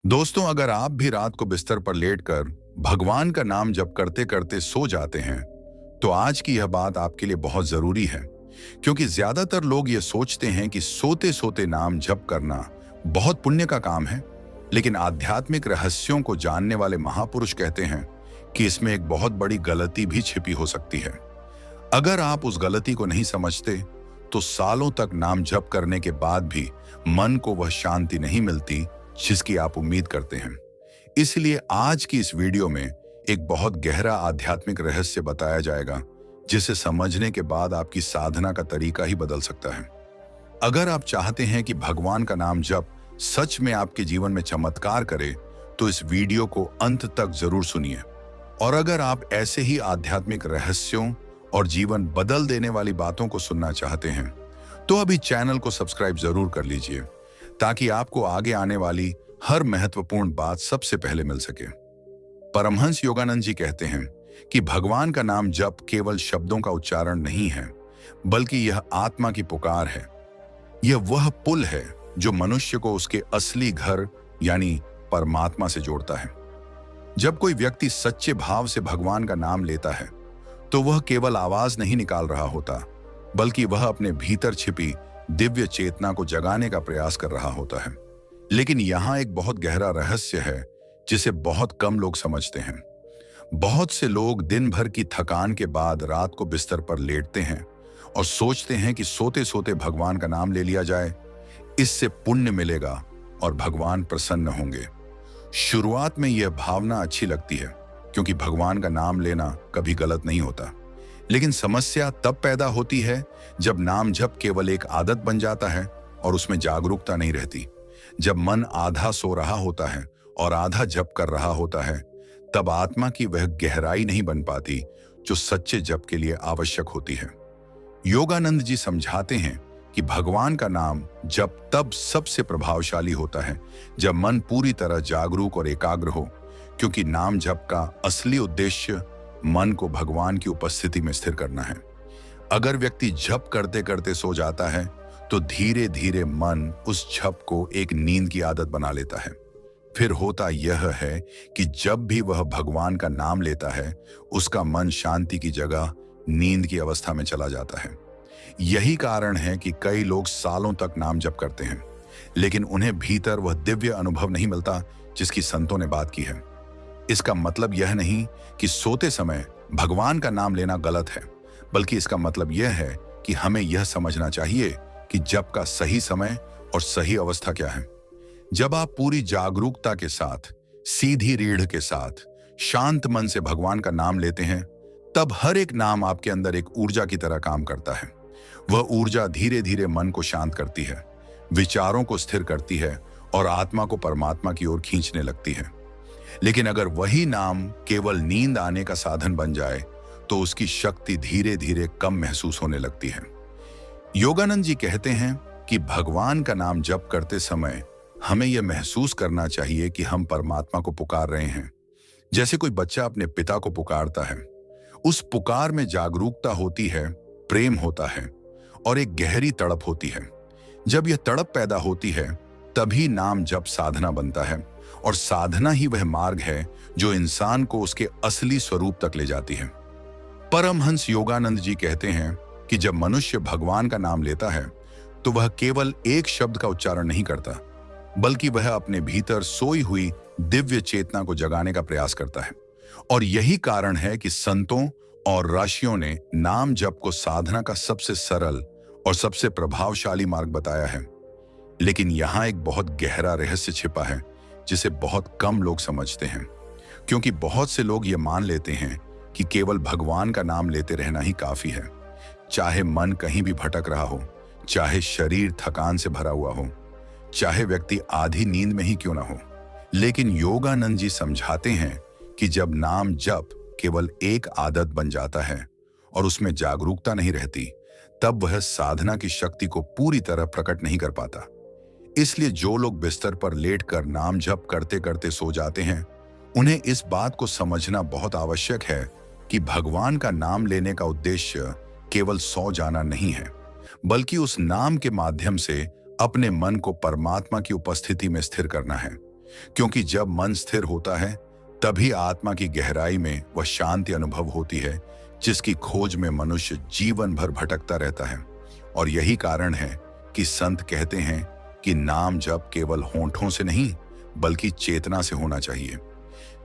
दोस्तों, अगर आप भी रात को बिस्तर पर लेटकर भगवान का नाम जप करते करते सो जाते हैं, तो आज की यह बात आपके लिए बहुत जरूरी है। क्योंकि ज्यादातर लोग ये सोचते हैं कि सोते सोते नाम जप करना बहुत पुण्य का काम है, लेकिन आध्यात्मिक रहस्यों को जानने वाले महापुरुष कहते हैं कि इसमें एक बहुत बड़ी गलती भी छिपी हो सकती है। अगर आप उस गलती को नहीं समझते, तो सालों तक नाम जप करने के बाद भी मन को वह शांति नहीं मिलती जिसकी आप उम्मीद करते हैं। इसलिए आज की इस वीडियो में एक बहुत गहरा आध्यात्मिक रहस्य बताया जाएगा, जिसे समझने के बाद आपकी साधना का तरीका ही बदल सकता है। अगर आप चाहते हैं कि भगवान का नाम जप सच में आपके जीवन में चमत्कार करे, तो इस वीडियो को अंत तक जरूर सुनिए। और अगर आप ऐसे ही आध्यात्मिक रहस्यों और जीवन बदल देने वाली बातों को सुनना चाहते हैं, तो अभी चैनल को सब्सक्राइब जरूर कर लीजिए, ताकि आपको आगे आने वाली हर महत्वपूर्ण बात सबसे पहले मिल सके। परमहंस योगानंद जी कहते हैं कि भगवान का नाम जप केवल शब्दों का उच्चारण नहीं है, बल्कि यह आत्मा की पुकार है। यह वह पुल है जो मनुष्य को उसके असली घर यानी परमात्मा से जोड़ता है। जब कोई व्यक्ति सच्चे भाव से भगवान का नाम लेता है, तो वह केवल आवाज नहीं निकाल रहा होता, बल्कि वह अपने भीतर छिपी दिव्य चेतना को जगाने का प्रयास कर रहा होता है। लेकिन यहाँ एक बहुत गहरा रहस्य है जिसे बहुत कम लोग समझते हैं। बहुत से लोग दिन भर की थकान के बाद रात को बिस्तर पर लेटते हैं और सोचते हैं कि सोते सोते भगवान का नाम ले लिया जाए, इससे पुण्य मिलेगा और भगवान प्रसन्न होंगे। शुरुआत में यह भावना अच्छी लगती है, क्योंकि भगवान का नाम लेना कभी गलत नहीं होता। लेकिन समस्या तब पैदा होती है जब नाम जप केवल एक आदत बन जाता है और उसमें जागरूकता नहीं रहती। जब मन आधा सो रहा होता है और आधा जप कर रहा होता है, तब आत्मा की वह गहराई नहीं बन पाती जो सच्चे जप के लिए आवश्यक होती है। योगानंद जी समझाते हैं कि भगवान का नाम जप तब सबसे प्रभावशाली होता है जब मन पूरी तरह जागरूक और एकाग्र हो, क्योंकि नाम जप का असली उद्देश्य मन को भगवान की उपस्थिति में स्थिर करना है। अगर व्यक्ति जप करते करते सो जाता है, तो धीरे धीरे मन उस जप को एक नींद की आदत बना लेता है। फिर होता यह है कि जब भी वह भगवान का नाम लेता है, उसका मन शांति की जगह नींद की अवस्था में चला जाता है। यही कारण है कि कई लोग सालों तक नाम जप करते हैं, लेकिन उन्हें भीतर वह दिव्य अनुभव नहीं मिलता जिसकी संतों ने बात की है। इसका मतलब यह नहीं कि सोते समय भगवान का नाम लेना गलत है, बल्कि इसका मतलब यह है कि हमें यह समझना चाहिए कि जप का सही समय और सही अवस्था क्या है। जब आप पूरी जागरूकता के साथ, सीधी रीढ़ के साथ, शांत मन से भगवान का नाम लेते हैं, तब हर एक नाम आपके अंदर एक ऊर्जा की तरह काम करता है। वह ऊर्जा धीरे धीरे मन को शांत करती है, विचारों को स्थिर करती है और आत्मा को परमात्मा की ओर खींचने लगती है। लेकिन अगर वही नाम केवल नींद आने का साधन बन जाए, तो उसकी शक्ति धीरे धीरे कम महसूस होने लगती है। योगानंद जी कहते हैं कि भगवान का नाम जप करते समय हमें यह महसूस करना चाहिए कि हम परमात्मा को पुकार रहे हैं, जैसे कोई बच्चा अपने पिता को पुकारता है। उस पुकार में जागरूकता होती है, प्रेम होता है और एक गहरी तड़प होती है। जब यह तड़प पैदा होती है, तभी नाम जप साधना बनता है, और साधना ही वह मार्ग है जो इंसान को उसके असली स्वरूप तक ले जाती है। परमहंस योगानंद जी कहते हैं कि जब मनुष्य भगवान का नाम लेता है, तो वह केवल एक शब्द का उच्चारण नहीं करता, बल्कि वह अपने भीतर सोई हुई दिव्य चेतना को जगाने का प्रयास करता है। और यही कारण है कि संतों और ऋषियों ने नाम जप को साधना का सबसे सरल और सबसे प्रभावशाली मार्ग बताया है। लेकिन यहाँ एक बहुत गहरा रहस्य छिपा है जिसे बहुत कम लोग समझते हैं, क्योंकि बहुत से लोग ये मान लेते हैं कि केवल भगवान का नाम लेते रहना ही काफी है, चाहे मन कहीं भी भटक रहा हो, चाहे शरीर थकान से भरा हुआ हो, चाहे व्यक्ति आधी नींद में ही क्यों ना हो। लेकिन योगानंद जी समझाते हैं कि जब नाम जप केवल एक आदत बन जाता है और उसमें जागरूकता नहीं रहती, तब वह साधना की शक्ति को पूरी तरह प्रकट नहीं कर पाता। इसलिए जो लोग बिस्तर पर लेटकर नाम जप करते करते सो जाते हैं, उन्हें इस बात को समझना बहुत आवश्यक है कि भगवान का नाम लेने का उद्देश्य केवल सो जाना नहीं है, बल्कि उस नाम के माध्यम से अपने मन को परमात्मा की उपस्थिति में स्थिर करना है। क्योंकि जब मन स्थिर होता है तभी आत्मा की गहराई में वह शांति अनुभव होती है जिसकी खोज में मनुष्य जीवन भर भटकता रहता है। और यही कारण है कि संत कहते हैं कि नाम जप केवल होंठों से नहीं बल्कि चेतना से होना चाहिए।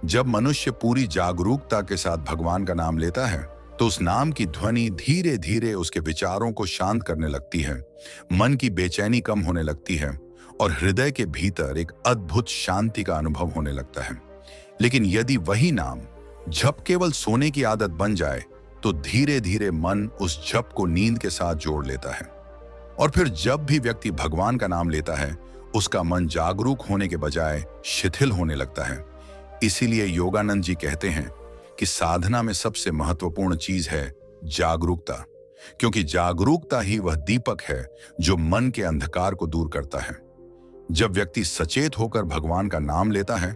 जब मनुष्य पूरी जागरूकता के साथ भगवान का नाम लेता है तो उस नाम की ध्वनि धीरे धीरे उसके विचारों को शांत करने लगती है, मन की बेचैनी कम होने लगती है और हृदय के भीतर एक अद्भुत शांति का अनुभव होने लगता है। लेकिन यदि वही नाम जप केवल सोने की आदत बन जाए तो धीरे धीरे मन उस जप को नींद के साथ जोड़ लेता है और फिर जब भी व्यक्ति भगवान का नाम लेता है उसका मन जागरूक होने के बजाय शिथिल होने लगता है। इसीलिए योगानंद जी कहते हैं कि साधना में सबसे महत्वपूर्ण चीज है जागरूकता, क्योंकि जागरूकता ही वह दीपक है जो मन के अंधकार को दूर करता है। जब व्यक्ति सचेत होकर भगवान का नाम लेता है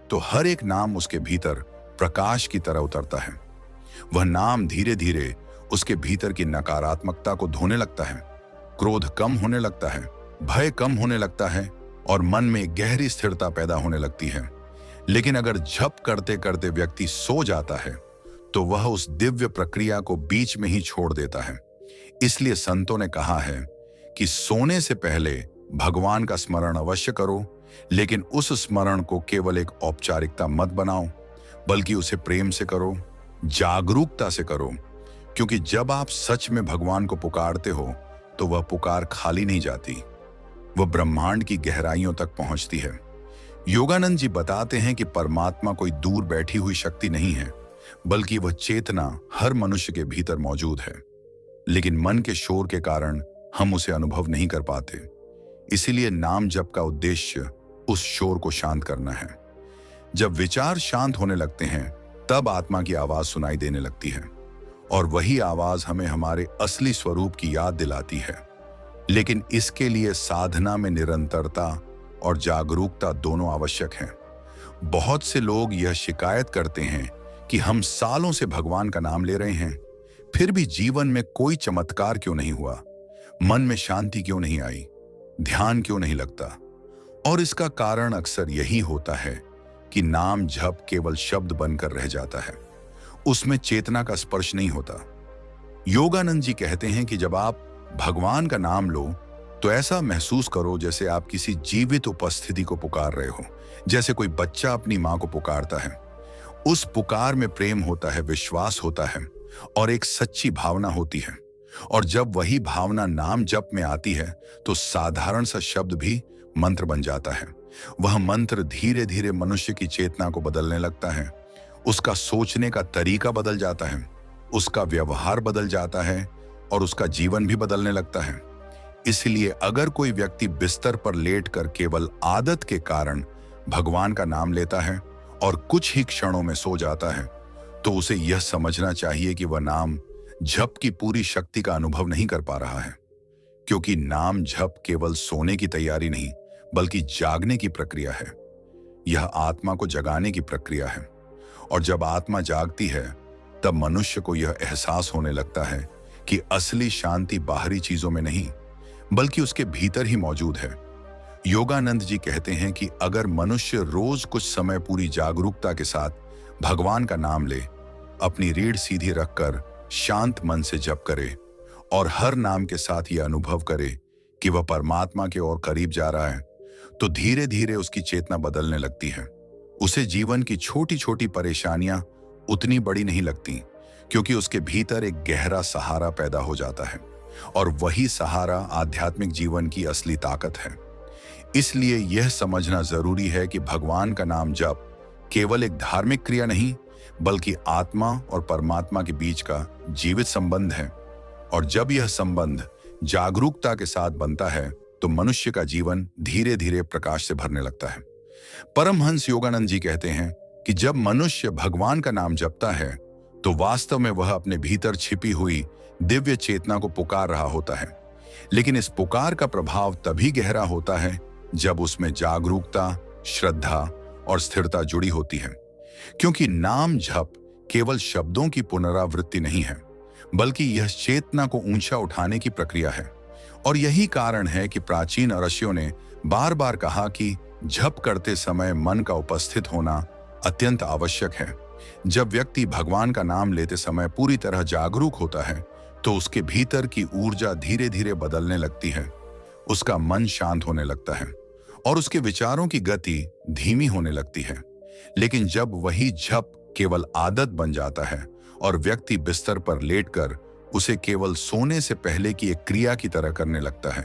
तो हर एक नाम उसके भीतर प्रकाश की तरह उतरता है। वह नाम धीरे धीरे उसके भीतर की नकारात्मकता को धोने लगता है, क्रोध कम होने लगता है, भय कम होने लगता है और मन में गहरी स्थिरता पैदा होने लगती है। लेकिन अगर जप करते करते व्यक्ति सो जाता है तो वह उस दिव्य प्रक्रिया को बीच में ही छोड़ देता है। इसलिए संतों ने कहा है कि सोने से पहले भगवान का स्मरण अवश्य करो, लेकिन उस स्मरण को केवल एक औपचारिकता मत बनाओ बल्कि उसे प्रेम से करो, जागरूकता से करो। क्योंकि जब आप सच में भगवान को पुकारते हो तो वह पुकार खाली नहीं जाती, वह ब्रह्मांड की गहराइयों तक पहुंचती है। योगानंद जी बताते हैं कि परमात्मा कोई दूर बैठी हुई शक्ति नहीं है बल्कि वह चेतना हर मनुष्य के भीतर मौजूद है, लेकिन मन के शोर के कारण हम उसे अनुभव नहीं कर पाते। इसीलिए नाम जप का उद्देश्य उस शोर को शांत करना है। जब विचार शांत होने लगते हैं तब आत्मा की आवाज सुनाई देने लगती है और वही आवाज हमें हमारे असली स्वरूप की याद दिलाती है। लेकिन इसके लिए साधना में निरंतरता और जागरूकता दोनों आवश्यक हैं। बहुत से लोग यह शिकायत करते हैं कि हम सालों से भगवान का नाम ले रहे हैं, फिर भी जीवन में कोई चमत्कार क्यों नहीं हुआ, मन में शांति क्यों नहीं आई, ध्यान क्यों नहीं लगता। और इसका कारण अक्सर यही होता है कि नाम जप केवल शब्द बनकर रह जाता है, उसमें चेतना का स्पर्श नहीं होता। योगानंद जी कहते हैं कि जब आप भगवान का नाम लो तो ऐसा महसूस करो जैसे आप किसी जीवित उपस्थिति को पुकार रहे हो, जैसे कोई बच्चा अपनी मां को पुकारता है। उस पुकार में प्रेम होता है, विश्वास होता है और एक सच्ची भावना होती है। और जब वही भावना नाम जप में आती है तो साधारण सा शब्द भी मंत्र बन जाता है। वह मंत्र धीरे धीरे मनुष्य की चेतना को बदलने लगता है, उसका सोचने का तरीका बदल जाता है, उसका व्यवहार बदल जाता है और उसका जीवन भी बदलने लगता है। इसलिए अगर कोई व्यक्ति बिस्तर पर लेटकर केवल आदत के कारण भगवान का नाम लेता है और कुछ ही क्षणों में सो जाता है तो उसे यह समझना चाहिए कि वह नाम जप की पूरी शक्ति का अनुभव नहीं कर पा रहा है। क्योंकि नाम जप केवल सोने की तैयारी नहीं बल्कि जागने की प्रक्रिया है। यह आत्मा को जगाने की प्रक्रिया है और जब आत्मा जागती है तब मनुष्य को यह एहसास होने लगता है कि असली शांति बाहरी चीजों में नहीं बल्कि उसके भीतर ही मौजूद है। योगानंद जी कहते हैं कि अगर मनुष्य रोज कुछ समय पूरी जागरूकता के साथ भगवान का नाम ले, अपनी रीढ़ सीधी रखकर शांत मन से जप करे और हर नाम के साथ यह अनुभव करे कि वह परमात्मा के और करीब जा रहा है, तो धीरे धीरे उसकी चेतना बदलने लगती है। उसे जीवन की छोटी छोटी परेशानियां उतनी बड़ी नहीं लगती, क्योंकि उसके भीतर एक गहरा सहारा पैदा हो जाता है और वही सहारा आध्यात्मिक जीवन की असली ताकत है। इसलिए यह समझना जरूरी है कि भगवान का नाम जप केवल एक धार्मिक क्रिया नहीं बल्कि आत्मा और परमात्मा के बीच का जीवित संबंध है। और जब यह संबंध जागरूकता के साथ बनता है तो मनुष्य का जीवन धीरे धीरे प्रकाश से भरने लगता है। परमहंस योगानंद जी कहते हैं कि जब मनुष्य भगवान का नाम जपता है तो वास्तव में वह अपने भीतर छिपी हुई दिव्य चेतना को पुकार रहा होता है। लेकिन इस पुकार का प्रभाव तभी गहरा होता है जब उसमें जागरूकता, श्रद्धा और स्थिरता जुड़ी होती है। क्योंकि नाम जप केवल शब्दों की पुनरावृत्ति नहीं है बल्कि यह चेतना को ऊंचा उठाने की प्रक्रिया है। और यही कारण है कि प्राचीन ऋषियों ने बार बार कहा कि जप करते समय मन का उपस्थित होना अत्यंत आवश्यक है। जब व्यक्ति भगवान का नाम लेते समय पूरी तरह जागरूक होता है तो उसके भीतर की ऊर्जा धीरे धीरे बदलने लगती है। उसका मन शांत होने लगता है और उसके विचारों की गति धीमी होने लगती है। लेकिन जब वही जप केवल आदत बन जाता है और व्यक्ति बिस्तर पर लेटकर उसे केवल सोने से पहले की एक क्रिया की तरह करने लगता है,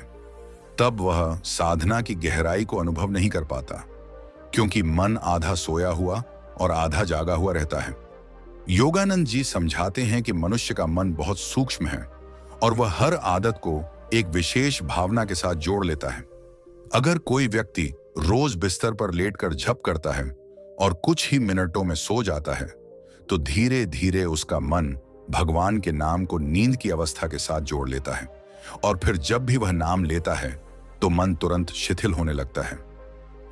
तब वह साधना की गहराई को अनुभव नहीं कर पाता, क्योंकि मन आधा सोया हुआ और आधा जागा हुआ रहता है। योगानंद जी समझाते हैं कि मनुष्य का मन बहुत सूक्ष्म है और वह हर आदत को एक विशेष भावना के साथ जोड़ लेता है। अगर कोई व्यक्ति रोज बिस्तर पर लेटकर जप करता है और कुछ ही मिनटों में सो जाता है, तो धीरे धीरे उसका मन भगवान के नाम को नींद की अवस्था के साथ जोड़ लेता है और फिर जब भी वह नाम लेता है तो मन तुरंत शिथिल होने लगता है।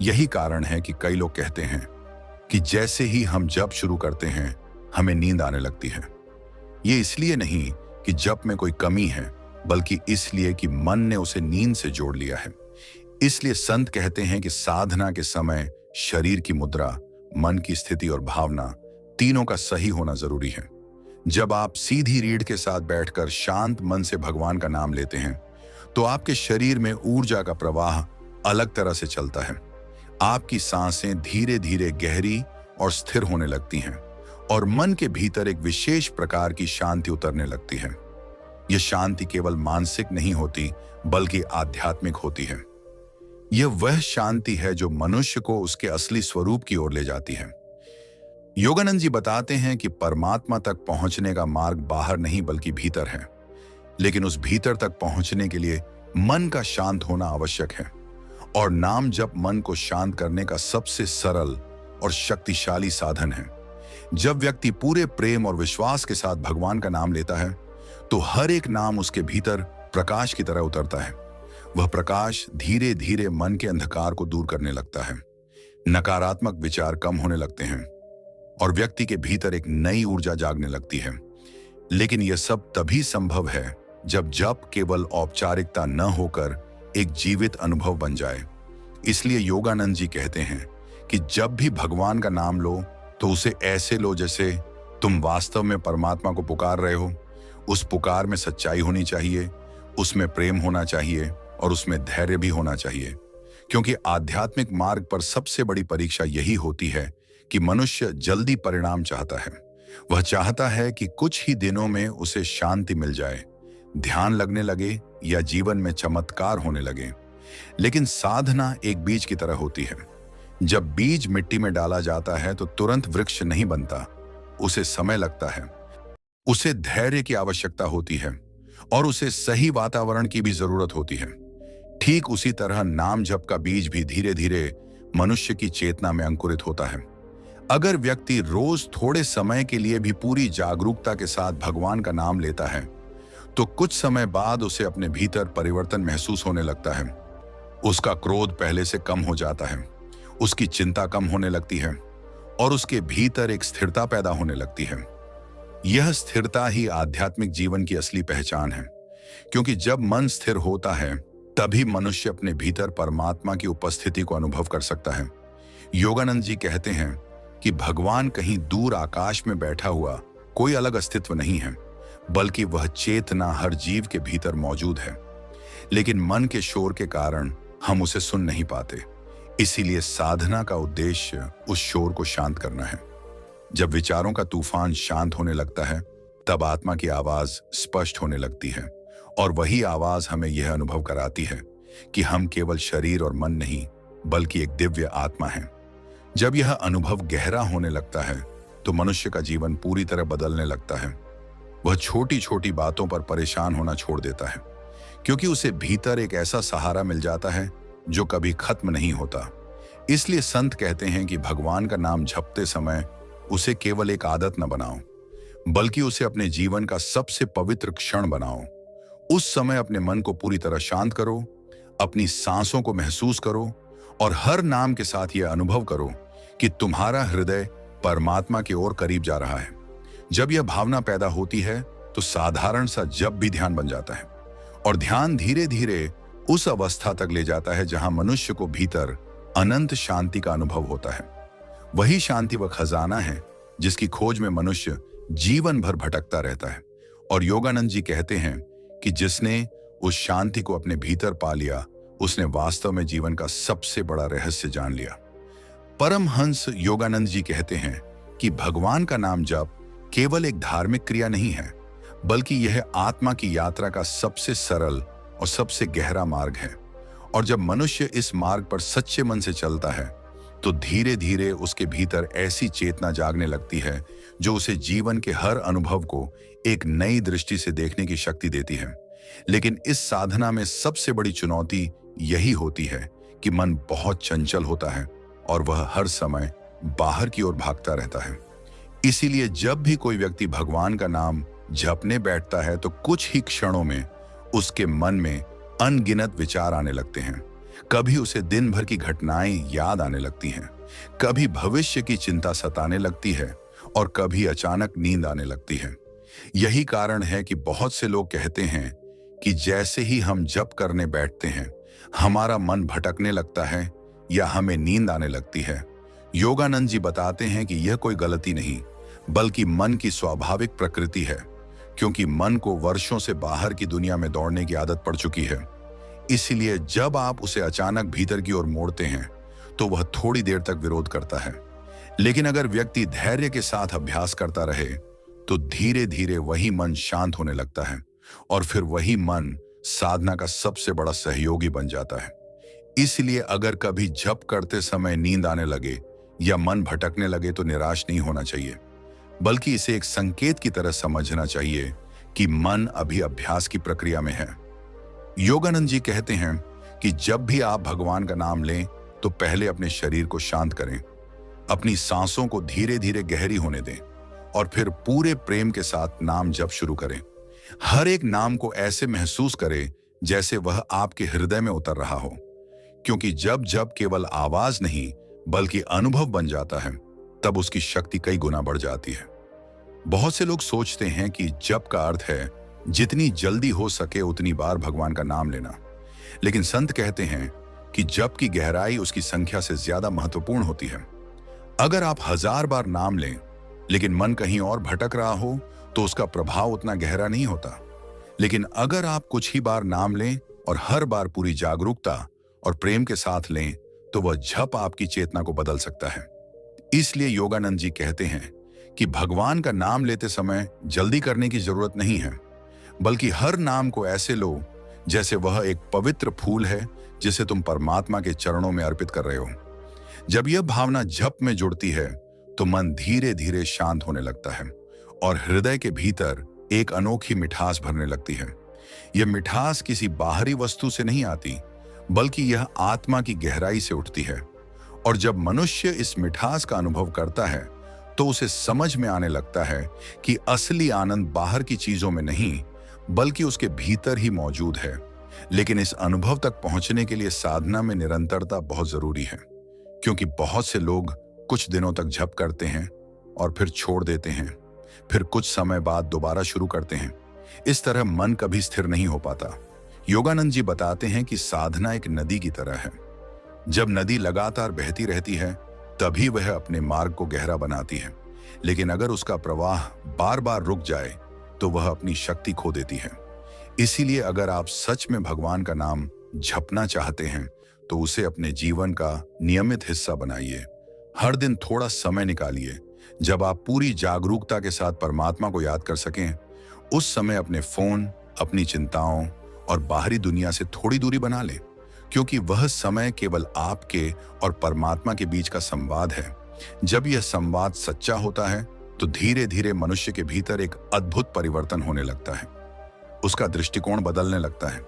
यही कारण है कि कई लोग कहते हैं कि जैसे ही हम जप शुरू करते हैं हमें नींद आने लगती है। ये इसलिए नहीं कि जप में कोई कमी है, बल्कि इसलिए कि मन ने उसे नींद से जोड़ लिया है। इसलिए संत कहते हैं कि साधना के समय शरीर की मुद्रा, मन की स्थिति और भावना तीनों का सही होना जरूरी है। जब आप सीधी रीढ़ के साथ बैठकर शांत मन से भगवान का नाम लेते हैं तो आपके शरीर में ऊर्जा का प्रवाह अलग तरह से चलता है। आपकी सांसें धीरे धीरे गहरी और स्थिर होने लगती हैं और मन के भीतर एक विशेष प्रकार की शांति उतरने लगती है। यह शांति केवल मानसिक नहीं होती, बल्कि आध्यात्मिक होती है। यह वह शांति है जो मनुष्य को उसके असली स्वरूप की ओर ले जाती है। योगानंद जी बताते हैं कि परमात्मा तक पहुंचने का मार्ग बाहर नहीं बल्कि भीतर है, लेकिन उस भीतर तक पहुंचने के लिए मन का शांत होना आवश्यक है। और नाम जप मन को शांत करने का सबसे सरल और शक्तिशाली साधन है। जब व्यक्ति पूरे प्रेम और विश्वास के साथ भगवान का नाम लेता है तो हर एक नाम उसके भीतर प्रकाश की तरह उतरता है। वह प्रकाश धीरे धीरे मन के अंधकार को दूर करने लगता है। नकारात्मक विचार कम होने लगते हैं और व्यक्ति के भीतर एक नई ऊर्जा जागने लगती है। लेकिन यह सब तभी संभव है जब जप केवल औपचारिकता न होकर एक जीवित अनुभव बन जाए। इसलिए योगानंद जी कहते हैं कि जब भी भगवान का नाम लो तो उसे ऐसे लो जैसे तुम वास्तव में परमात्मा को पुकार रहे हो। उस पुकार में सच्चाई होनी चाहिए, उसमें प्रेम होना चाहिए और उसमें धैर्य भी होना चाहिए। क्योंकि आध्यात्मिक मार्ग पर सबसे बड़ी परीक्षा यही होती है कि मनुष्य जल्दी परिणाम चाहता है। वह चाहता है कि कुछ ही दिनों में उसे शांति मिल जाए, ध्यान लगने लगे या जीवन में चमत्कार होने लगे। लेकिन साधना एक बीज की तरह होती है। जब बीज मिट्टी में डाला जाता है तो तुरंत वृक्ष नहीं बनता, उसे समय लगता है, उसे धैर्य की आवश्यकता होती है और उसे सही वातावरण की भी जरूरत होती है। ठीक उसी तरह नाम जप का बीज भी धीरे धीरे मनुष्य की चेतना में अंकुरित होता है। अगर व्यक्ति रोज थोड़े समय के लिए भी पूरी जागरूकता के साथ भगवान का नाम लेता है तो कुछ समय बाद उसे अपने भीतर परिवर्तन महसूस होने लगता है। उसका क्रोध पहले से कम हो जाता है, उसकी चिंता कम होने लगती है और उसके भीतर एक स्थिरता पैदा होने लगती है। यह स्थिरता ही आध्यात्मिक जीवन की असली पहचान है, क्योंकि जब मन स्थिर होता है तभी मनुष्य अपने भीतर परमात्मा की उपस्थिति को अनुभव कर सकता है। योगानंद जी कहते हैं कि भगवान कहीं दूर आकाश में बैठा हुआ कोई अलग अस्तित्व नहीं है, बल्कि वह चेतना हर जीव के भीतर मौजूद है। लेकिन मन के शोर के कारण हम उसे सुन नहीं पाते। इसीलिए साधना का उद्देश्य उस शोर को शांत करना है। जब विचारों का तूफान शांत होने लगता है तब आत्मा की आवाज स्पष्ट होने लगती है और वही आवाज हमें यह अनुभव कराती है कि हम केवल शरीर और मन नहीं बल्कि एक दिव्य आत्मा हैं। जब यह अनुभव गहरा होने लगता है तो मनुष्य का जीवन पूरी तरह बदलने लगता है। वह छोटी छोटी बातों पर परेशान होना छोड़ देता है, क्योंकि उसे भीतर एक ऐसा सहारा मिल जाता है जो कभी खत्म नहीं होता। इसलिए संत कहते हैं कि भगवान का नाम जपते समय उसे केवल एक आदत न बनाओ, बल्कि उसे अपने जीवन का सबसे पवित्र क्षण बनाओ। उस समय अपने मन को पूरी तरह शांत करो, अपनी सांसों को महसूस करो और हर नाम के साथ यह अनुभव करो कि तुम्हारा हृदय परमात्मा की ओर करीब जा रहा है। जब यह भावना पैदा होती है तो साधारण सा जप भी ध्यान बन जाता है और ध्यान धीरे धीरे उस अवस्था तक ले जाता है जहां मनुष्य को भीतर अनंत शांति का अनुभव होता है। वही शांति वह खजाना है जिसकी खोज में मनुष्य जीवन भर भटकता रहता है। और योगानंद जी कहते हैं कि जिसने उस शांति को अपने भीतर पा लिया, उसने वास्तव में जीवन का सबसे बड़ा रहस्य जान लिया। परमहंस योगानंद जी कहते हैं कि भगवान का नाम जप केवल एक धार्मिक क्रिया नहीं है, बल्कि यह आत्मा की यात्रा का सबसे सरल और सबसे गहरा मार्ग है। और जब मनुष्य इस मार्ग पर सच्चे मन से चलता है, तो धीरे धीरे उसके भीतर ऐसी चेतना जागने लगती है जो उसे जीवन के हर अनुभव को एक नई दृष्टि से देखने की शक्ति देती है। लेकिन इस साधना में सबसे बड़ी चुनौती यही होती है कि मन बहुत चंचल होता है और वह हर समय बाहर की ओर भागता रहता है। इसीलिए जब भी कोई व्यक्ति भगवान का नाम जपने बैठता है, तो कुछ ही क्षणों में उसके मन में अनगिनत विचार आने लगते हैं। कभी उसे दिन भर की घटनाएं याद आने लगती हैं, कभी भविष्य की चिंता सताने लगती है और कभी अचानक नींद आने लगती है। यही कारण है कि बहुत से लोग कहते हैं कि जैसे ही हम जप करने बैठते हैं, हमारा मन भटकने लगता है या हमें नींद आने लगती है। योगानंद जी बताते हैं कि यह कोई गलती नहीं, बल्कि मन की स्वाभाविक प्रकृति है, क्योंकि मन को वर्षों से बाहर की दुनिया में दौड़ने की आदत पड़ चुकी है। इसलिए जब आप उसे अचानक भीतर की ओर मोड़ते हैं, तो वह थोड़ी देर तक विरोध करता है। लेकिन अगर व्यक्ति धैर्य के साथ अभ्यास करता रहे, तो धीरे धीरे वही मन शांत होने लगता है और फिर वही मन साधना का सबसे बड़ा सहयोगी बन जाता है। इसलिए अगर कभी जप करते समय नींद आने लगे या मन भटकने लगे, तो निराश नहीं होना चाहिए, बल्कि इसे एक संकेत की तरह समझना चाहिए कि मन अभी अभ्यास की प्रक्रिया में है। योगानंद जी कहते हैं कि जब भी आप भगवान का नाम लें, तो पहले अपने शरीर को शांत करें, अपनी सांसों को धीरे धीरे गहरी होने दें और फिर पूरे प्रेम के साथ नाम जप शुरू करें। हर एक नाम को ऐसे महसूस करें जैसे वह आपके हृदय में उतर रहा हो, क्योंकि जब जप केवल आवाज नहीं बल्कि अनुभव बन जाता है, तब उसकी शक्ति कई गुना बढ़ जाती है। बहुत से लोग सोचते हैं कि जप का अर्थ है जितनी जल्दी हो सके उतनी बार भगवान का नाम लेना, लेकिन संत कहते हैं कि जप की गहराई उसकी संख्या से ज्यादा महत्वपूर्ण होती है। अगर आप 1000 बार नाम लें, लेकिन मन कहीं और भटक रहा हो, तो उसका प्रभाव उतना गहरा नहीं होता। लेकिन अगर आप कुछ ही बार नाम लें और हर बार पूरी जागरूकता और प्रेम के साथ लें, तो वह जप आपकी चेतना को बदल सकता है। इसलिए योगानंद जी कहते हैं कि भगवान का नाम लेते समय जल्दी करने की जरूरत नहीं है, बल्कि हर नाम को ऐसे लो जैसे वह एक पवित्र फूल है जिसे तुम परमात्मा के चरणों में अर्पित कर रहे हो। जब यह भावना जप में जुड़ती है, तो मन धीरे धीरे शांत होने लगता है और हृदय के भीतर एक अनोखी मिठास भरने लगती है। यह मिठास किसी बाहरी वस्तु से नहीं आती, बल्कि यह आत्मा की गहराई से उठती है। और जब मनुष्य इस मिठास का अनुभव करता है, तो उसे समझ में आने लगता है कि असली आनंद बाहर की चीजों में नहीं, बल्कि उसके भीतर ही मौजूद है। लेकिन इस अनुभव तक पहुंचने के लिए साधना में निरंतरता बहुत जरूरी है, क्योंकि बहुत से लोग कुछ दिनों तक जप करते हैं और फिर छोड़ देते हैं, फिर कुछ समय बाद दोबारा शुरू करते हैं। इस तरह मन कभी स्थिर नहीं हो पाता। योगानंद जी बताते हैं कि साधना एक नदी की तरह है। जब नदी लगातार बहती रहती है, तभी वह अपने मार्ग को गहरा बनाती है। लेकिन अगर उसका प्रवाह बार बार रुक जाए, तो वह अपनी शक्ति खो देती है। इसीलिए अगर आप सच में भगवान का नाम जपना चाहते हैं, तो उसे अपने जीवन का नियमित हिस्सा बनाइए। हर दिन थोड़ा समय निकालिए। जब आप पूरी जागरूकता के साथ परमात्मा को याद कर सकें, उस समय अपने फोन, अपनी चिंताओं और बाहरी दुनिया से थोड़ी दूरी बना लें, क्योंकि वह समय केवल आपके और परमात्मा के बीच का संवाद है। जब यह संवाद सच्चा होता है, तो धीरे धीरे मनुष्य के भीतर एक अद्भुत परिवर्तन होने लगता है। उसका दृष्टिकोण बदलने लगता है।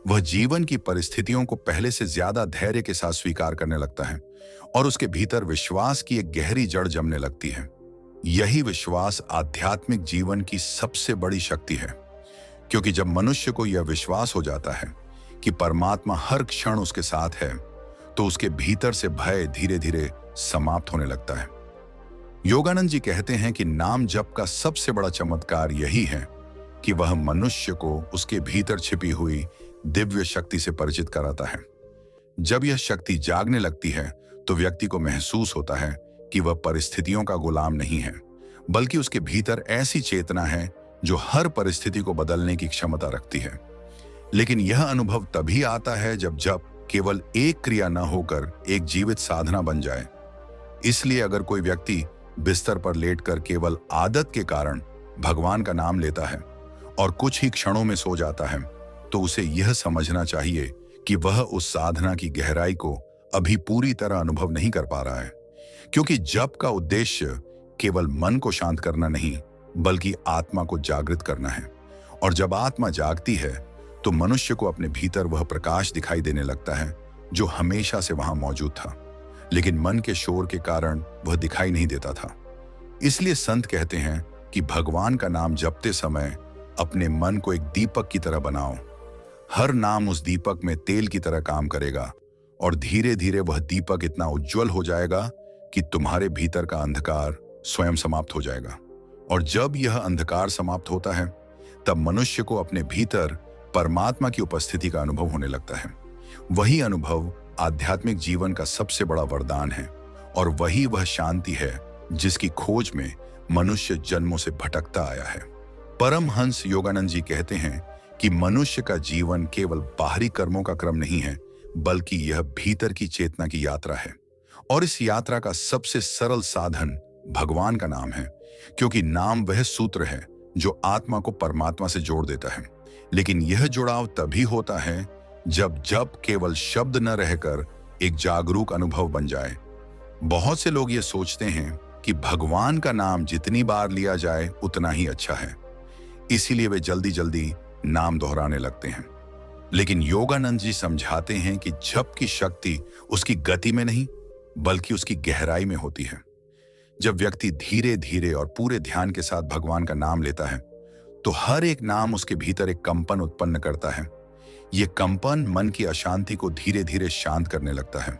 वह जीवन की परिस्थितियों को पहले से ज्यादा धैर्य के साथ स्वीकार करने लगता है और उसके भीतर विश्वास की एक गहरी जड़ जमने लगती है। यही विश्वास आध्यात्मिक जीवन की सबसे बड़ी शक्ति है, क्योंकि जब मनुष्य को यह विश्वास हो जाता है कि परमात्मा हर क्षण उसके साथ है, तो उसके भीतर से भय धीरे धीरे समाप्त होने लगता है। योगानंद जी कहते हैं कि नाम जप का सबसे बड़ा चमत्कार यही है कि वह मनुष्य को उसके भीतर छिपी हुई दिव्य शक्ति से परिचित कराता है। जब यह शक्ति जागने लगती है तो व्यक्ति को महसूस होता है कि वह परिस्थितियों का गुलाम नहीं है, बल्कि उसके भीतर ऐसी चेतना है जो हर परिस्थिति को बदलने की क्षमता रखती है। लेकिन यह अनुभव तभी आता है जब जब केवल एक क्रिया न होकर एक जीवित साधना बन जाए। इसलिए अगर कोई व्यक्ति बिस्तर पर लेटकर केवल आदत के कारण भगवान का नाम लेता है और कुछ ही क्षणों में सो जाता है, तो उसे यह समझना चाहिए कि वह उस साधना की गहराई को अभी पूरी तरह अनुभव नहीं कर पा रहा है, क्योंकि जप का उद्देश्य केवल मन को शांत करना नहीं, बल्कि आत्मा को जागृत करना है। और जब आत्मा जागती है तो मनुष्य को अपने भीतर वह प्रकाश दिखाई देने लगता है जो हमेशा से वहां मौजूद था, लेकिन मन के शोर के कारण वह दिखाई नहीं देता था। इसलिए संत कहते हैं कि भगवान का नाम जपते समय अपने मन को एक दीपक की तरह बनाओ। हर नाम उस दीपक में तेल की तरह काम करेगा और धीरे धीरे वह दीपक इतना उज्जवल हो जाएगा कि तुम्हारे भीतर का अंधकार स्वयं समाप्त हो जाएगा। और जब यह अंधकार समाप्त होता है तब मनुष्य को अपने भीतर परमात्मा की उपस्थिति का अनुभव होने लगता है। वही अनुभव आध्यात्मिक जीवन का सबसे बड़ा वरदान है और वही वह शांति है जिसकी खोज में मनुष्य जन्मों से भटकता आया है। परमहंस योगानंद जी कहते हैं कि मनुष्य का जीवन केवल बाहरी कर्मों का क्रम नहीं है, बल्कि यह भीतर की चेतना की यात्रा है। और इस यात्रा का सबसे सरल साधन भगवान का नाम है, क्योंकि नाम वह सूत्र है जो आत्मा को परमात्मा से जोड़ देता है। लेकिन यह जुड़ाव तभी होता है जब जप केवल शब्द न रहकर एक जागरूक अनुभव बन जाए। बहुत से लोग ये सोचते हैं कि भगवान का नाम जितनी बार लिया जाए उतना ही अच्छा है, इसीलिए वे जल्दी जल्दी नाम दोहराने लगते हैं। लेकिन योगानंद जी समझाते हैं कि जप की शक्ति उसकी गति में नहीं, बल्कि उसकी गहराई में होती है। जब व्यक्ति धीरे धीरे और पूरे ध्यान के साथ भगवान का नाम लेता है तो हर एक नाम उसके भीतर एक कंपन उत्पन्न करता है। यह कंपन मन की अशांति को धीरे धीरे शांत करने लगता है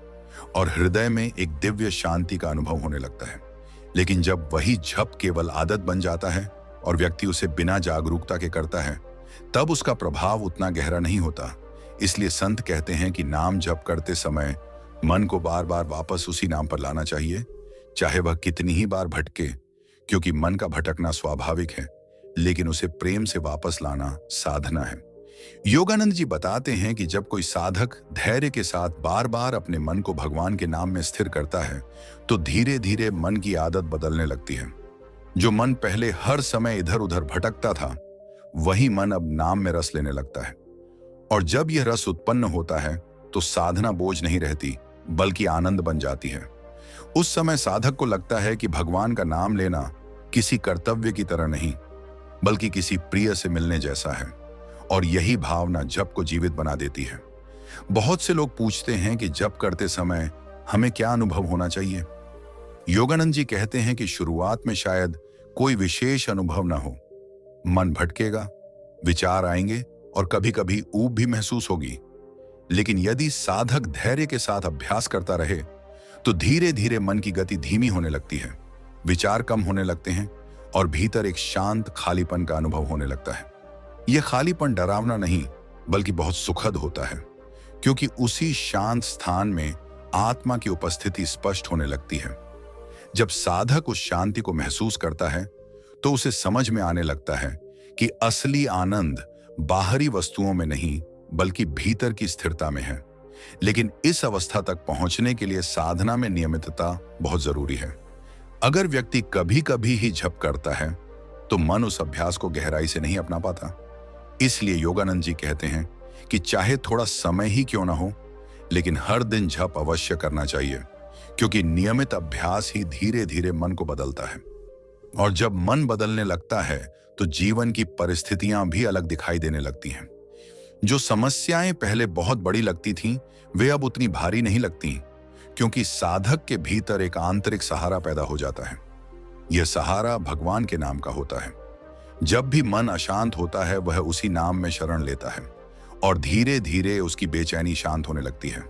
और हृदय में एक दिव्य शांति का अनुभव होने लगता है। लेकिन जब वही जप केवल आदत बन जाता है और व्यक्ति उसे बिना जागरूकता के करता है, तब उसका प्रभाव उतना गहरा नहीं होता। इसलिए संत कहते हैं कि नाम जप करते समय मन को बार बार वापस उसी नाम पर लाना चाहिए, चाहे वह कितनी ही बार भटके, क्योंकि मन का भटकना स्वाभाविक है, लेकिन उसे प्रेम से वापस लाना साधना है। योगानंद जी बताते हैं कि जब कोई साधक धैर्य के साथ बार बार अपने मन को भगवान के नाम में स्थिर करता है तो धीरे धीरे मन की आदत बदलने लगती है। जो मन पहले हर समय इधर उधर भटकता था, वही मन अब नाम में रस लेने लगता है। और जब यह रस उत्पन्न होता है तो साधना बोझ नहीं रहती, बल्कि आनंद बन जाती है। उस समय साधक को लगता है कि भगवान का नाम लेना किसी कर्तव्य की तरह नहीं, बल्कि किसी प्रिय से मिलने जैसा है। और यही भावना जप को जीवित बना देती है। बहुत से लोग पूछते हैं कि जप करते समय हमें क्या अनुभव होना चाहिए। योगानंद जी कहते हैं कि शुरुआत में शायद कोई विशेष अनुभव ना हो। मन भटकेगा, विचार आएंगे और कभी कभी ऊब भी महसूस होगी। लेकिन यदि साधक धैर्य के साथ अभ्यास करता रहे तो धीरे धीरे मन की गति धीमी होने लगती है, विचार कम होने लगते हैं और भीतर एक शांत खालीपन का अनुभव होने लगता है। यह खालीपन डरावना नहीं, बल्कि बहुत सुखद होता है, क्योंकि उसी शांत स्थान में आत्मा की उपस्थिति स्पष्ट होने लगती है। जब साधक उस शांति को महसूस करता है तो उसे समझ में आने लगता है कि असली आनंद बाहरी वस्तुओं में नहीं, बल्कि भीतर की स्थिरता में है। लेकिन इस अवस्था तक पहुंचने के लिए साधना में नियमितता बहुत जरूरी है। अगर व्यक्ति कभी कभी ही जप करता है तो मन उस अभ्यास को गहराई से नहीं अपना पाता। इसलिए योगानंद जी कहते हैं कि चाहे थोड़ा समय ही क्यों ना हो, लेकिन हर दिन जप अवश्य करना चाहिए, क्योंकि नियमित अभ्यास ही धीरे धीरे मन को बदलता है। और जब मन बदलने लगता है तो जीवन की परिस्थितियां भी अलग दिखाई देने लगती हैं। जो समस्याएं पहले बहुत बड़ी लगती थीं, वे अब उतनी भारी नहीं लगती, क्योंकि साधक के भीतर एक आंतरिक सहारा पैदा हो जाता है। यह सहारा भगवान के नाम का होता है। जब भी मन अशांत होता है, वह उसी नाम में शरण लेता है और धीरे धीरे उसकी बेचैनी शांत होने लगती है।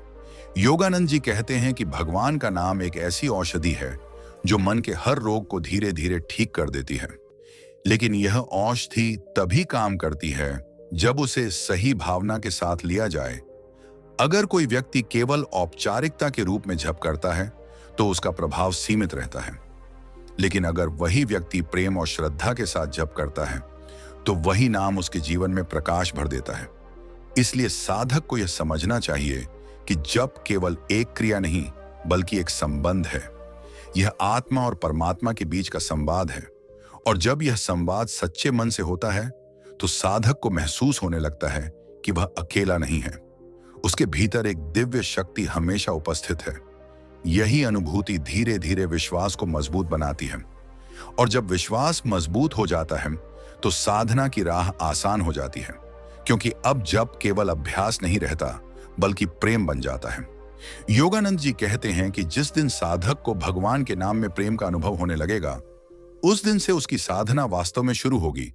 योगानंद जी कहते हैं कि भगवान का नाम एक ऐसी औषधि है जो मन के हर रोग को धीरे धीरे ठीक कर देती है। लेकिन यह औषधि तभी काम करती है जब उसे सही भावना के साथ लिया जाए। अगर कोई व्यक्ति केवल औपचारिकता के रूप में जप करता है तो उसका प्रभाव सीमित रहता है, लेकिन अगर वही व्यक्ति प्रेम और श्रद्धा के साथ जप करता है तो वही नाम उसके जीवन में प्रकाश भर देता है। इसलिए साधक को यह समझना चाहिए कि जप केवल एक क्रिया नहीं बल्कि एक संबंध है। यह आत्मा और परमात्मा के बीच का संवाद है, और जब यह संवाद सच्चे मन से होता है तो साधक को महसूस होने लगता है कि वह अकेला नहीं है। उसके भीतर एक दिव्य शक्ति हमेशा उपस्थित है। यही अनुभूति धीरे धीरे विश्वास को मजबूत बनाती है, और जब विश्वास मजबूत हो जाता है तो साधना की राह आसान हो जाती है, क्योंकि अब जप केवल अभ्यास नहीं रहता बल्कि प्रेम बन जाता है। योगानंद जी कहते हैं कि जिस दिन साधक को भगवान के नाम में प्रेम का अनुभव होने लगेगा, उस दिन से उसकी साधना वास्तव में शुरू होगी,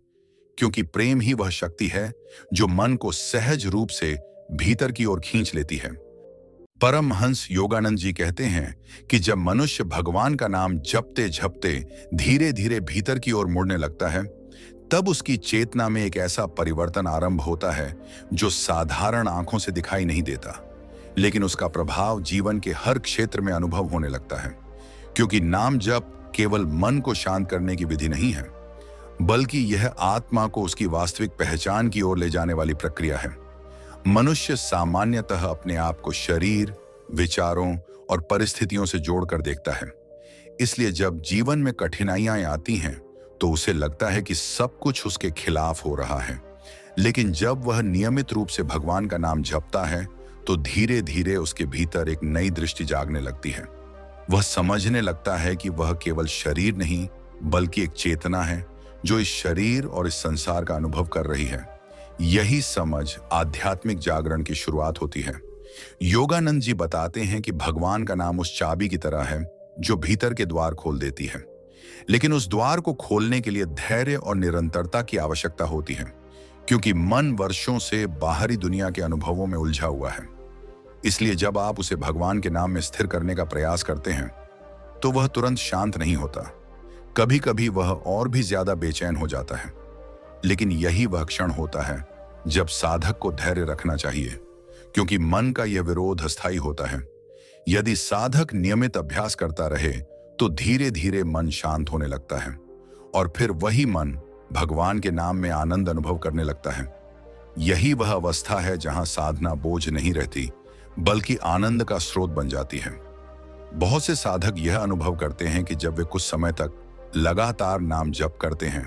क्योंकि प्रेम ही वह शक्ति है जो मन को सहज रूप से भीतर की ओर खींच लेती है। परमहंस योगानंद जी कहते हैं कि जब मनुष्य भगवान का नाम जपते जपते धीरे धीरे भीतर की ओर मुड़ने लगता है, तब उसकी चेतना में एक ऐसा परिवर्तन आरंभ होता है जो साधारण आंखों से दिखाई नहीं देता, लेकिन उसका प्रभाव जीवन के हर क्षेत्र में अनुभव होने लगता है। क्योंकि नाम जप केवल मन को शांत करने की विधि नहीं है, बल्कि यह आत्मा को उसकी वास्तविक पहचान की ओर ले जाने वाली प्रक्रिया है। मनुष्य सामान्यतः अपने आप को शरीर, विचारों और परिस्थितियों से जोड़कर देखता है। इसलिए जब जीवन में कठिनाइयां आती हैं तो उसे लगता है कि सब कुछ उसके खिलाफ हो रहा है, लेकिन जब वह नियमित रूप से भगवान का नाम जपता है तो धीरे धीरे उसके भीतर एक नई दृष्टि जागने लगती है। वह समझने लगता है कि वह केवल शरीर नहीं बल्कि एक चेतना है जो इस शरीर और इस संसार का अनुभव कर रही है। यही समझ आध्यात्मिक जागरण की शुरुआत होती है। योगानंद जी बताते हैं कि भगवान का नाम उस चाबी की तरह है जो भीतर के द्वार खोल देती है, लेकिन उस द्वार को खोलने के लिए धैर्य और निरंतरता की आवश्यकता होती है, क्योंकि मन वर्षों से बाहरी दुनिया के अनुभवों में उलझा हुआ है। इसलिए जब आप उसे भगवान के नाम में स्थिर करने का प्रयास करते हैं तो वह तुरंत शांत नहीं होता। कभी कभी वह और भी ज्यादा बेचैन हो जाता है, लेकिन यही वह क्षण होता है जब साधक को धैर्य रखना चाहिए, क्योंकि मन का यह विरोध अस्थायी होता है। यदि साधक नियमित अभ्यास करता रहे तो धीरे धीरे मन शांत होने लगता है, और फिर वही मन भगवान के नाम में आनंद अनुभव करने लगता है। यही वह अवस्था है जहां साधना बोझ नहीं रहती बल्कि आनंद का स्रोत बन जाती है। बहुत से साधक यह अनुभव करते हैं कि जब वे कुछ समय तक लगातार नाम जप करते हैं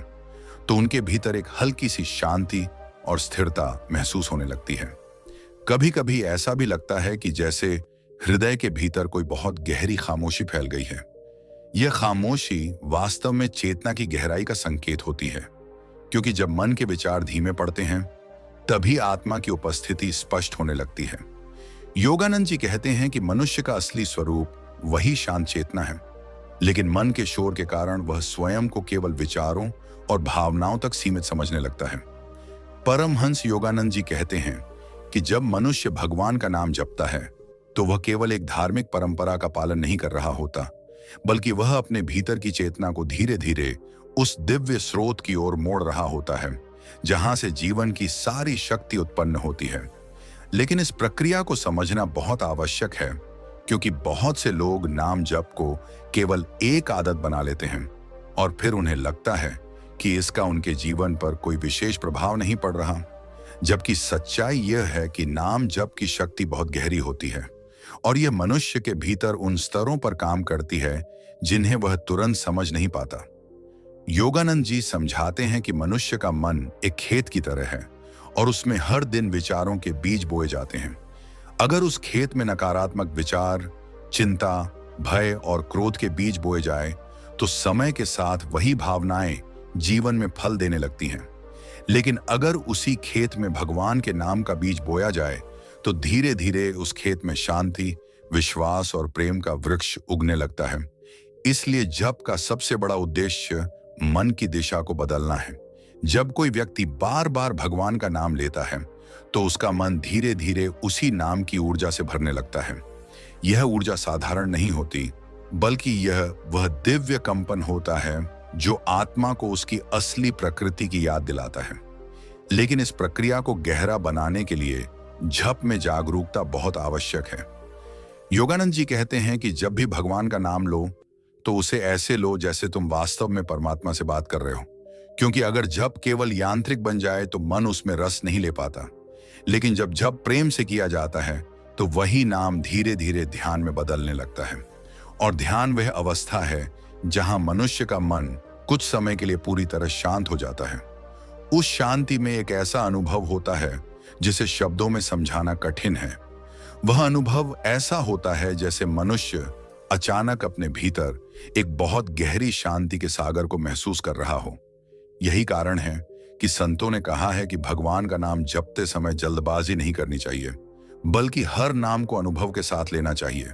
तो उनके भीतर एक हल्की सी शांति और स्थिरता महसूस होने लगती है। कभी कभी ऐसा भी लगता है कि जैसे हृदय के भीतर कोई बहुत गहरी खामोशी फैल गई है। यह खामोशी वास्तव में चेतना की गहराई का संकेत होती है, क्योंकि जब मन के विचार धीमे पड़ते हैं तभी आत्मा की उपस्थिति स्पष्ट होने लगती है। योगानंद जी कहते हैं कि मनुष्य का असली स्वरूप वही शांत चेतना है, लेकिन मन के शोर के कारण वह स्वयं को केवल विचारों और भावनाओं तक सीमित समझने लगता है। परमहंस योगानंद जी कहते हैं कि जब मनुष्य भगवान का नाम जपता है तो वह केवल एक धार्मिक परंपरा का पालन नहीं कर रहा होता, बल्कि वह अपने भीतर की चेतना को धीरे धीरे उस दिव्य स्रोत की ओर मोड़ रहा होता है जहां से जीवन की सारी शक्ति उत्पन्न होती है। लेकिन इस प्रक्रिया को समझना बहुत आवश्यक है, क्योंकि बहुत से लोग नाम जप को केवल एक आदत बना लेते हैं और फिर उन्हें लगता है कि इसका उनके जीवन पर कोई विशेष प्रभाव नहीं पड़ रहा, जबकि सच्चाई यह है कि नाम जप की शक्ति बहुत गहरी होती है और यह मनुष्य के भीतर उन स्तरों पर काम करती है जिन्हें वह तुरंत समझ नहीं पाता। योगानंद जी समझाते हैं कि मनुष्य का मन एक खेत की तरह है और उसमें हर दिन विचारों के बीज बोए जाते हैं। अगर उस खेत में नकारात्मक विचार, चिंता, भय और क्रोध के बीज बोए जाए तो समय के साथ वही भावनाएं जीवन में फल देने लगती हैं। लेकिन अगर उसी खेत में भगवान के नाम का बीज बोया जाए तो धीरे धीरे उस खेत में शांति, विश्वास और प्रेम का वृक्ष उगने लगता है। इसलिए जप का सबसे बड़ा उद्देश्य मन की दिशा को बदलना है। जब कोई व्यक्ति बार बार भगवान का नाम लेता है तो उसका मन धीरे धीरे उसी नाम की ऊर्जा से भरने लगता है। यह ऊर्जा साधारण नहीं होती, बल्कि यह वह दिव्य कंपन होता है जो आत्मा को उसकी असली प्रकृति की याद दिलाता है। लेकिन इस प्रक्रिया को गहरा बनाने के लिए जप में जागरूकता बहुत आवश्यक है। योगानंद जी कहते हैं कि जब भी भगवान का नाम लो तो उसे ऐसे लो जैसे तुम वास्तव में परमात्मा से बात कर रहे हो, क्योंकि अगर जप केवल यांत्रिक बन जाए तो मन उसमें रस नहीं ले पाता। लेकिन जब जप प्रेम से किया जाता है तो वही नाम धीरे धीरे ध्यान में बदलने लगता है। और ध्यान वह अवस्था है जहां मनुष्य का मन कुछ समय के लिए पूरी तरह शांत हो जाता है। उस शांति में एक ऐसा अनुभव होता है जिसे शब्दों में समझाना कठिन है। वह अनुभव ऐसा होता है जैसे मनुष्य अचानक अपने भीतर एक बहुत गहरी शांति के सागर को महसूस कर रहा हो। यही कारण है कि संतों ने कहा है कि भगवान का नाम जपते समय जल्दबाजी नहीं करनी चाहिए, बल्कि हर नाम को अनुभव के साथ लेना चाहिए,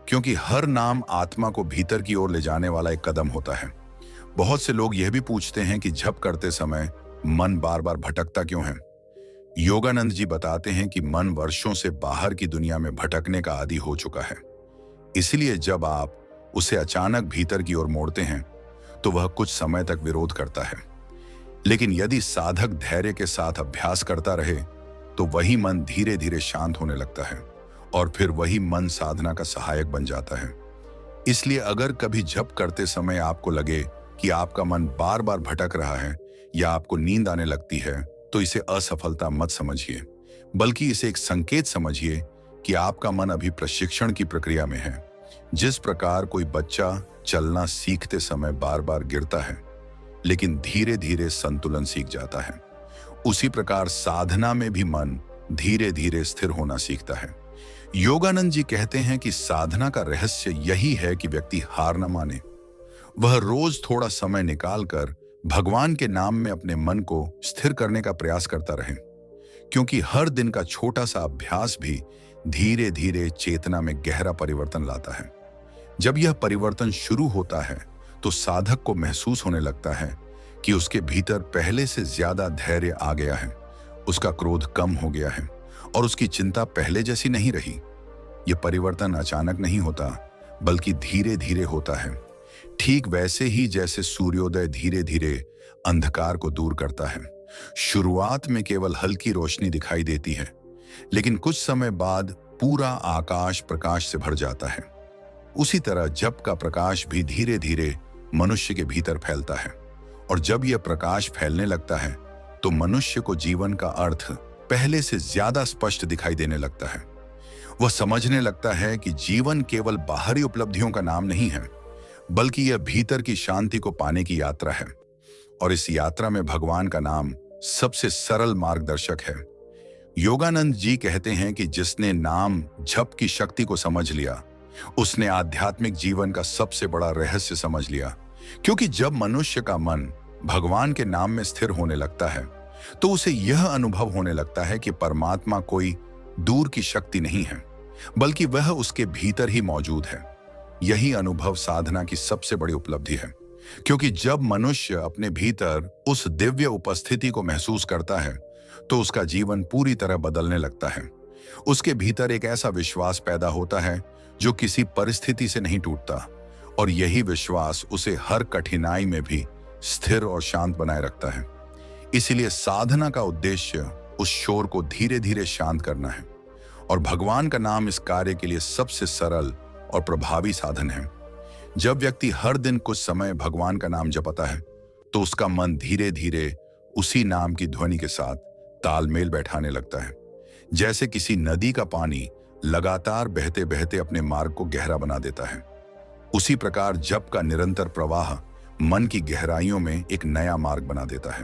क्योंकि हर नाम आत्मा को भीतर की ओर ले जाने वाला एक कदम होता है। बहुत से लोग यह भी पूछते हैं कि जप करते समय मन बार बार भटकता क्यों है। योगानंद जी बताते हैं कि मन वर्षों से बाहर की दुनिया में भटकने का आदी हो चुका है। इसलिए जब आप उसे अचानक भीतर की ओर मोड़ते हैं तो वह कुछ समय तक विरोध करता है। लेकिन यदि साधक धैर्य के साथ अभ्यास करता रहे तो वही मन धीरे धीरे शांत होने लगता है और फिर वही मन साधना का सहायक बन जाता है। इसलिए अगर कभी जप करते समय आपको लगे कि आपका मन बार बार भटक रहा है या आपको नींद आने लगती है, तो इसे असफलता मत समझिए, बल्कि इसे एक संकेत समझिए कि आपका मन अभी प्रशिक्षण की प्रक्रिया में है। जिस प्रकार कोई बच्चा चलना सीखते समय बार बार गिरता है लेकिन धीरे धीरे संतुलन सीख जाता है, उसी प्रकार साधना में भी मन धीरे धीरे स्थिर होना सीखता है। योगानंद जी कहते हैं कि साधना का रहस्य यही है कि व्यक्ति हार न माने। वह रोज थोड़ा समय निकालकर भगवान के नाम में अपने मन को स्थिर करने का प्रयास करता रहे, क्योंकि हर दिन का छोटा सा अभ्यास भी धीरे धीरे चेतना में गहरा परिवर्तन लाता है। जब यह परिवर्तन शुरू होता है तो साधक को महसूस होने लगता है कि उसके भीतर पहले से ज्यादा धैर्य आ गया है, उसका क्रोध कम हो गया है और उसकी चिंता पहले जैसी नहीं रही। यह परिवर्तन अचानक नहीं होता, बल्कि धीरे धीरे होता है, ठीक वैसे ही जैसे सूर्योदय धीरे धीरे अंधकार को दूर करता है। शुरुआत में केवल हल्की रोशनी दिखाई देती है, लेकिन कुछ समय बाद पूरा आकाश प्रकाश से भर जाता है। उसी तरह जप का प्रकाश भी धीरे धीरे मनुष्य के भीतर फैलता है, और जब यह प्रकाश फैलने लगता है तो मनुष्य को जीवन का अर्थ पहले से ज्यादा स्पष्ट दिखाई देने लगता है। वह समझने लगता है कि जीवन केवल बाहरी उपलब्धियों का नाम नहीं है, बल्कि यह भीतर की शांति को पाने की यात्रा है। और इस यात्रा में भगवान का नाम सबसे सरल मार्गदर्शक है। योगानंद जी कहते हैं कि जिसने नाम जप की शक्ति को समझ लिया, उसने आध्यात्मिक जीवन का सबसे बड़ा रहस्य समझ लिया। क्योंकि जब मनुष्य का मन भगवान के नाम में स्थिर होने लगता है तो उसे यह अनुभव होने लगता है कि परमात्मा कोई दूर की शक्ति नहीं है, बल्कि वह उसके भीतर ही मौजूद है। यही अनुभव साधना की सबसे बड़ी उपलब्धि है, क्योंकि जब मनुष्य अपने भीतर उस दिव्य उपस्थिति को महसूस करता है तो उसका जीवन पूरी तरह बदलने लगता है। उसके भीतर एक ऐसा विश्वास पैदा होता है जो किसी परिस्थिति से नहीं टूटता, और यही विश्वास उसे हर कठिनाई में भी स्थिर और शांत बनाए रखता है। इसीलिए साधना का उद्देश्य उस शोर को धीरे धीरे शांत करना है, और भगवान का नाम इस कार्य के लिए सबसे सरल और प्रभावी साधन है। जब व्यक्ति हर दिन कुछ समय भगवान का नाम जपता है तो उसका मन धीरे धीरे उसी नाम की ध्वनि के साथ तालमेल बैठाने लगता है। जैसे किसी नदी का पानी लगातार बहते बहते अपने मार्ग को गहरा बना देता है, उसी प्रकार जप का निरंतर प्रवाह मन की गहराइयों में एक नया मार्ग बना देता है।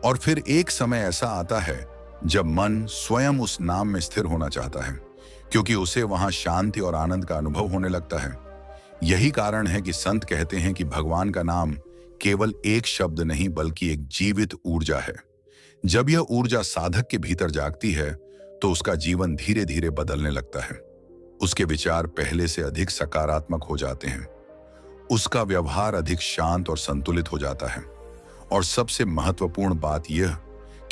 और फिर एक समय ऐसा आता है जब मन स्वयं उस नाम में स्थिर होना चाहता है, क्योंकि उसे वहां शांति और आनंद का अनुभव होने लगता है। यही कारण है कि संत कहते हैं कि भगवान का नाम केवल एक शब्द नहीं, बल्कि एक जीवित ऊर्जा है। जब यह ऊर्जा साधक के भीतर जागती है तो उसका जीवन धीरे धीरे बदलने लगता है। उसके विचार पहले से अधिक सकारात्मक हो जाते हैं, उसका व्यवहार अधिक शांत और संतुलित हो जाता है, और सबसे महत्वपूर्ण बात यह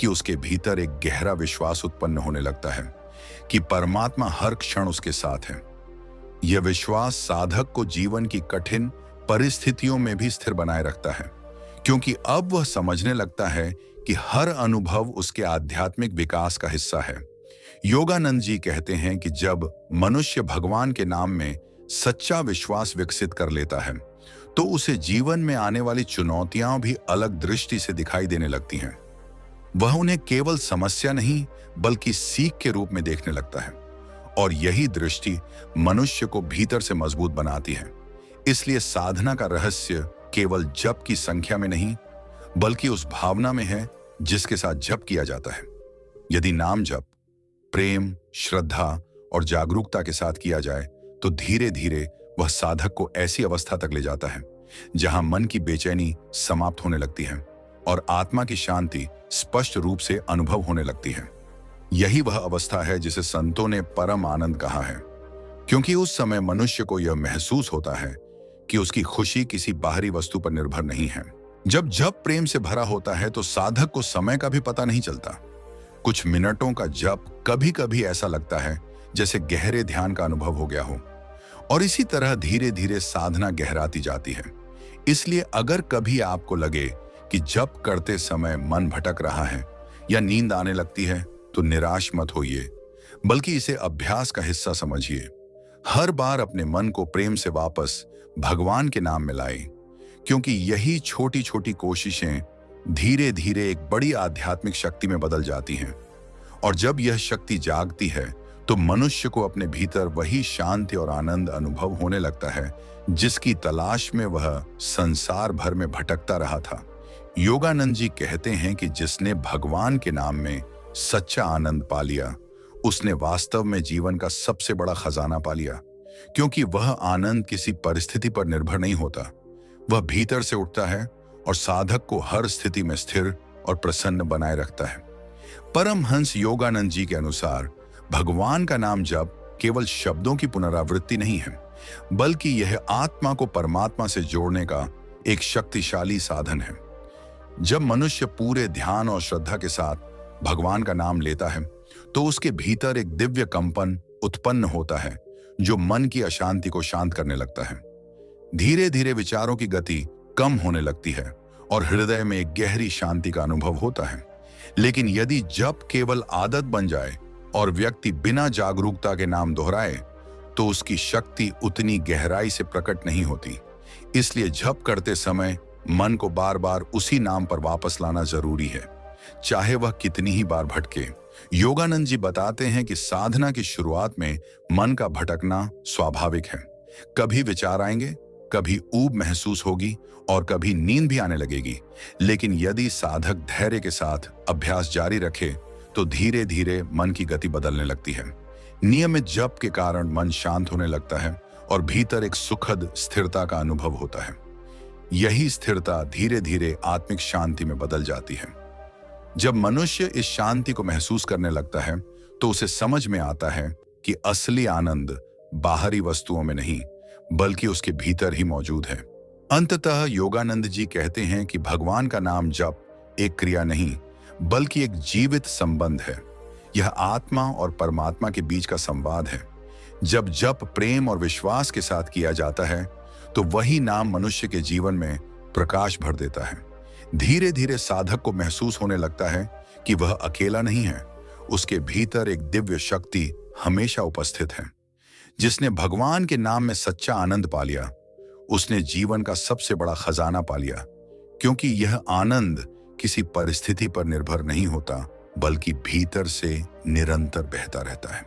कि उसके भीतर एक गहरा विश्वास उत्पन्न होने लगता है कि परमात्मा हर क्षण उसके साथ है। यह विश्वास साधक को जीवन की कठिन परिस्थितियों में भी स्थिर बनाए रखता है, क्योंकि अब वह समझने लगता है कि हर अनुभव उसके आध्यात्मिक विकास का हिस्सा है। योगानंद जी कहते हैं कि जब मनुष्य भगवान के नाम में सच्चा विश्वास विकसित कर लेता है तो उसे जीवन में आने वाली चुनौतियां भी अलग दृष्टि से दिखाई देने लगती हैं। वह उन्हें केवल समस्या नहीं बल्कि सीख के रूप में देखने लगता है और यही दृष्टि मनुष्य को भीतर से मजबूत बनाती है। इसलिए साधना का रहस्य केवल जप की संख्या में नहीं बल्कि उस भावना में है जिसके साथ जप किया जाता है। यदि नाम जप प्रेम, श्रद्धा और जागरूकता के साथ किया जाए तो धीरे धीरे वह साधक को ऐसी अवस्था तक ले जाता है जहां मन की बेचैनी समाप्त होने लगती है और आत्मा की शांति स्पष्ट रूप से अनुभव होने लगती है। यही वह अवस्था है जिसे संतों ने परम आनंद कहा है, क्योंकि उस समय मनुष्य को यह महसूस होता है कि उसकी खुशी किसी बाहरी वस्तु पर निर्भर नहीं है। जब जप प्रेम से भरा होता है तो साधक को समय का भी पता नहीं चलता। कुछ मिनटों का जप कभी कभी ऐसा लगता है जैसे गहरे ध्यान का अनुभव हो गया हो और इसी तरह धीरे धीरे साधना गहराती जाती है। इसलिए अगर कभी आपको लगे कि जप करते समय मन भटक रहा है या नींद आने लगती है तो निराश मत होइए, बल्कि इसे अभ्यास का हिस्सा समझिए। हर बार अपने मन को प्रेम से वापस भगवान के नाम में लाएं, क्योंकि यही छोटी छोटी कोशिशें धीरे धीरे एक बड़ी आध्यात्मिक शक्ति में बदल जाती हैं। और जब यह शक्ति जागती है तो मनुष्य को अपने भीतर वही शांति और आनंद अनुभव होने लगता है जिसकी तलाश में वह संसार भर में भटकता रहा था। योगानंद जी कहते हैं कि जिसने भगवान के नाम में सच्चा आनंद पा लिया उसने वास्तव में जीवन का सबसे बड़ा खजाना पा लिया, क्योंकि वह आनंद किसी परिस्थिति पर निर्भर नहीं होता। वह भीतर से उठता है और साधक को हर स्थिति में स्थिर और प्रसन्न बनाए रखता है। परमहंस योगानंद जी के अनुसार भगवान का नाम जप केवल शब्दों की पुनरावृत्ति नहीं है, बल्कि यह आत्मा को परमात्मा से जोड़ने का एक शक्तिशाली साधन है। जब मनुष्य पूरे ध्यान और श्रद्धा के साथ भगवान का नाम लेता है तो उसके भीतर एक दिव्य कंपन उत्पन्न होता है जो मन की अशांति को शांत करने लगता है। धीरे धीरे विचारों की गति कम होने लगती है और हृदय में एक गहरी शांति का अनुभव होता है। लेकिन यदि जप केवल आदत बन जाए और व्यक्ति बिना जागरूकता के नाम दोहराए तो उसकी शक्ति उतनी गहराई से प्रकट नहीं होती। इसलिए जप करते समय मन को बार बार उसी नाम पर वापस लाना जरूरी है, चाहे वह कितनी ही बार भटके। योगानंद जी बताते हैं कि साधना की शुरुआत में मन का भटकना स्वाभाविक है। कभी विचार आएंगे, कभी ऊब महसूस होगी और कभी नींद भी आने लगेगी। लेकिन यदि साधक धैर्य के साथ अभ्यास जारी रखे तो धीरे धीरे मन की गति बदलने लगती है। नियमित जप के कारण मन शांत होने लगता है और भीतर एक सुखद स्थिरता का अनुभव होता है। यही स्थिरता धीरे धीरे आत्मिक शांति में बदल जाती है। जब मनुष्य इस शांति को महसूस करने लगता है तो उसे समझ में आता है कि असली आनंद बाहरी वस्तुओं में नहीं बल्कि उसके भीतर ही मौजूद है। अंततः योगानंद जी कहते हैं कि भगवान का नाम जप एक क्रिया नहीं बल्कि एक जीवित संबंध है। यह आत्मा और परमात्मा के बीच का संवाद है। जब जप प्रेम और विश्वास के साथ किया जाता है तो वही नाम मनुष्य के जीवन में प्रकाश भर देता है। धीरे धीरे साधक को महसूस होने लगता है कि वह अकेला नहीं है, उसके भीतर एक दिव्य शक्ति हमेशा उपस्थित है। जिसने भगवान के नाम में सच्चा आनंद पा लिया उसने जीवन का सबसे बड़ा खजाना पा लिया, क्योंकि यह आनंद किसी परिस्थिति पर निर्भर नहीं होता बल्कि भीतर से निरंतर बहता रहता है।